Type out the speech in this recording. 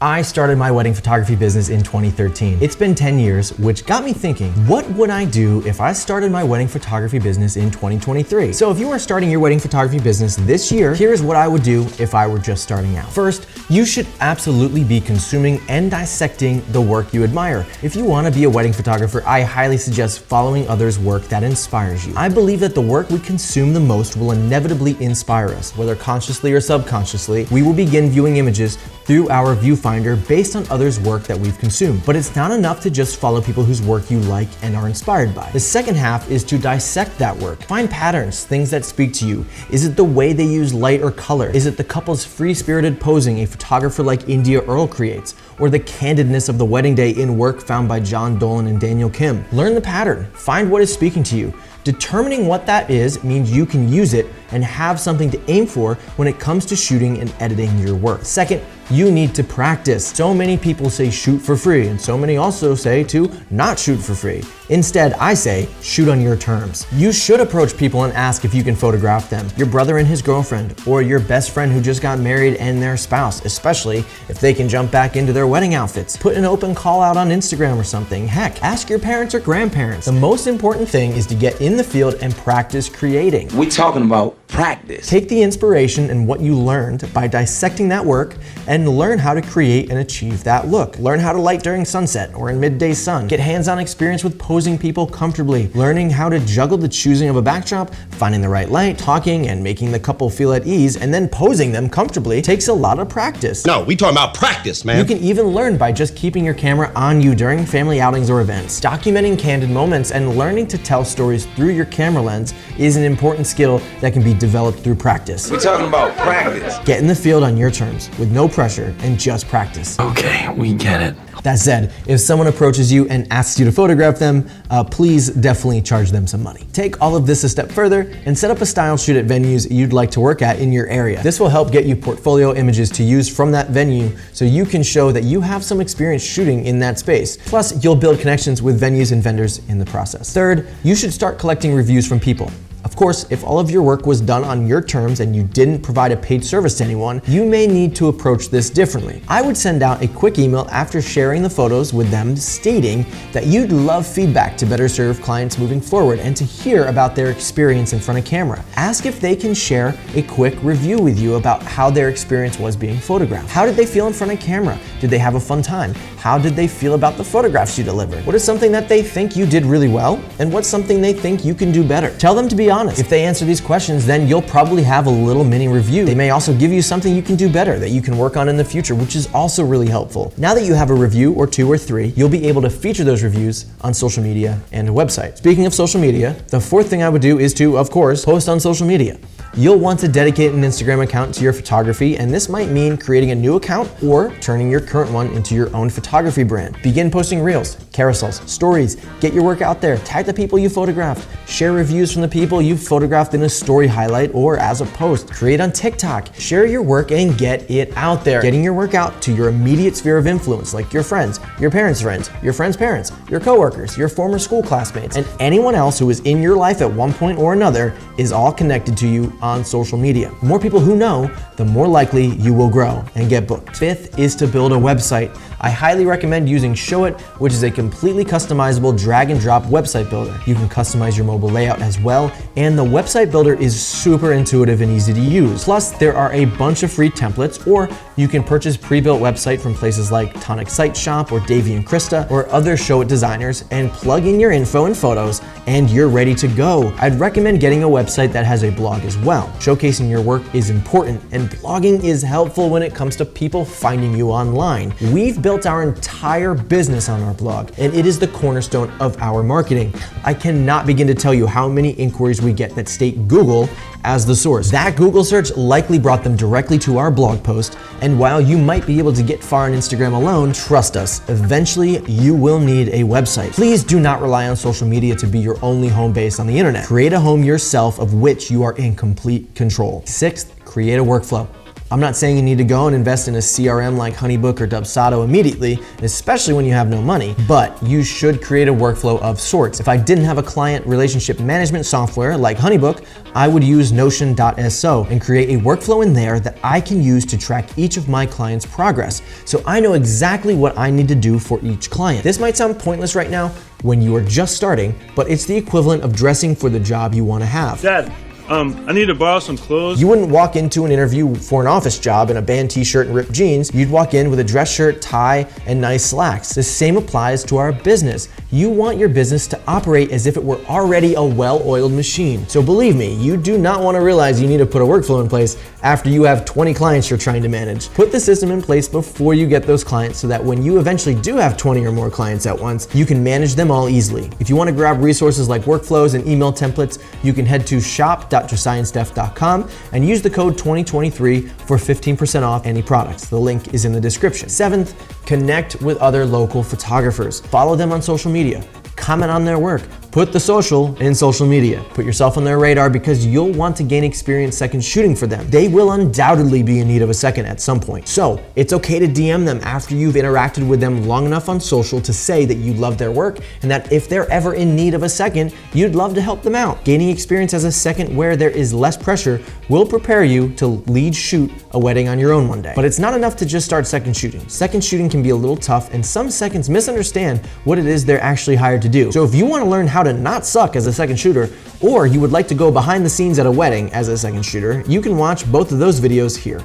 I started my wedding photography business in 2013. It's been 10 years, which got me thinking, what would I do if I started my wedding photography business in 2023? So if you are starting your wedding photography business this year, here's what I would do if I were just starting out. First, you should absolutely be consuming and dissecting the work you admire. If you want to be a wedding photographer, I highly suggest following others' work that inspires you. I believe that the work we consume the most will inevitably inspire us, whether consciously or subconsciously. We will begin viewing images through our viewfinder based on others' work that we've consumed. But it's not enough to just follow people whose work you like and are inspired by. The second half is to dissect that work. Find patterns, things that speak to you. Is it the way they use light or color? Is it the couple's free-spirited posing a photographer like India Earl creates? Or the candidness of the wedding day in work found by John Dolan and Daniel Kim? Learn the pattern. Find what is speaking to you. Determining what that is means you can use it and have something to aim for when it comes to shooting and editing your work. Second, you need to practice. So many people say shoot for free, and so many also say to not shoot for free. Instead, I say shoot on your terms. You should approach people and ask if you can photograph them, your brother and his girlfriend, or your best friend who just got married and their spouse, especially if they can jump back into their wedding outfits. Put an open call out on Instagram or something. Heck, ask your parents or grandparents. The most important thing is to get in the field and practice creating. We're talking about practice. Take the inspiration and what you learned by dissecting that work and learn how to create and achieve that look. Learn how to light during sunset or in midday sun. Get hands-on experience with posing people comfortably. Learning how to juggle the choosing of a backdrop, finding the right light, talking and making the couple feel at ease, and then posing them comfortably takes a lot of practice. No, we talking about practice, man. You can even learn by just keeping your camera on you during family outings or events. Documenting candid moments and learning to tell stories through your camera lens is an important skill that can be developed through practice. We're talking about practice. Get in the field on your terms with no pressure and just practice. Okay, we get it. That said, if someone approaches you and asks you to photograph them, please definitely charge them some money. Take all of this a step further and set up a style shoot at venues you'd like to work at in your area. This will help get you portfolio images to use from that venue so you can show that you have some experience shooting in that space. Plus, you'll build connections with venues and vendors in the process. Third, you should start collecting reviews from people. Of course, if all of your work was done on your terms and you didn't provide a paid service to anyone, you may need to approach this differently. I would send out a quick email after sharing the photos with them stating that you'd love feedback to better serve clients moving forward and to hear about their experience in front of camera. Ask if they can share a quick review with you about how their experience was being photographed. How did they feel in front of camera? Did they have a fun time? How did they feel about the photographs you delivered? What is something that they think you did really well? And what's something they think you can do better? Tell them to be honest. If they answer these questions, then you'll probably have a little mini review. They may also give you something you can do better that you can work on in the future, which is also really helpful. Now that you have a review or two or three, you'll be able to feature those reviews on social media and a website. Speaking of social media, the fourth thing I would do is to, of course, post on social media. You'll want to dedicate an Instagram account to your photography, and this might mean creating a new account or turning your current one into your own photography brand. Begin posting reels, carousels, stories, get your work out there, tag the people you photographed, share reviews from the people you've photographed in a story highlight or as a post, create on TikTok, share your work and get it out there. Getting your work out to your immediate sphere of influence, like your friends, your parents' friends, your friends' parents, your coworkers, your former school classmates, and anyone else who is in your life at one point or another is all connected to you on social media. The more people who know, the more likely you will grow and get booked. Fifth is to build a website. I highly recommend using Showit, which is a completely customizable drag and drop website builder. You can customize your mobile layout as well, and the website builder is super intuitive and easy to use. Plus, there are a bunch of free templates, or you can purchase pre-built website from places like Tonic Site Shop or Davey and Krista or other Showit designers and plug in your info and photos and you're ready to go. I'd recommend getting a website that has a blog as well. Showcasing your work is important and blogging is helpful when it comes to people finding you online. We've built our entire business on our blog and it is the cornerstone of our marketing. I cannot begin to tell you how many inquiries we get that state Google as the source. That Google search likely brought them directly to our blog post, and while you might be able to get far on Instagram alone, trust us, eventually you will need a website. Please do not rely on social media to be your only home base on the internet. Create a home yourself of which you are in complete control. Sixth, create a workflow. I'm not saying you need to go and invest in a CRM like HoneyBook or Dubsado immediately, especially when you have no money, but you should create a workflow of sorts. If I didn't have a client relationship management software like HoneyBook, I would use Notion.so and create a workflow in there that I can use to track each of my clients' progress. So I know exactly what I need to do for each client. This might sound pointless right now when you are just starting, but it's the equivalent of dressing for the job you want to have. Dad, I need to borrow some clothes. You wouldn't walk into an interview for an office job in a band t-shirt and ripped jeans. You'd walk in with a dress shirt, tie, and nice slacks. The same applies to our business. You want your business to operate as if it were already a well-oiled machine. So believe me, you do not want to realize you need to put a workflow in place after you have 20 clients you're trying to manage. Put the system in place before you get those clients so that when you eventually do have 20 or more clients at once, you can manage them all easily. If you want to grab resources like workflows and email templates, you can head to shop.josiahandsteph.com and use the code 2023 for 15% off any products. The link is in the description. Seventh, connect with other local photographers. Follow them on social media. Comment on their work. Put the social in social media. Put yourself on their radar because you'll want to gain experience second shooting for them. They will undoubtedly be in need of a second at some point. So it's okay to DM them after you've interacted with them long enough on social to say that you love their work and that if they're ever in need of a second, you'd love to help them out. Gaining experience as a second where there is less pressure will prepare you to lead shoot a wedding on your own one day. But it's not enough to just start second shooting. Second shooting can be a little tough and some seconds misunderstand what it is they're actually hired to do. So if you want to learn how to not suck as a second shooter, or you would like to go behind the scenes at a wedding as a second shooter, you can watch both of those videos here.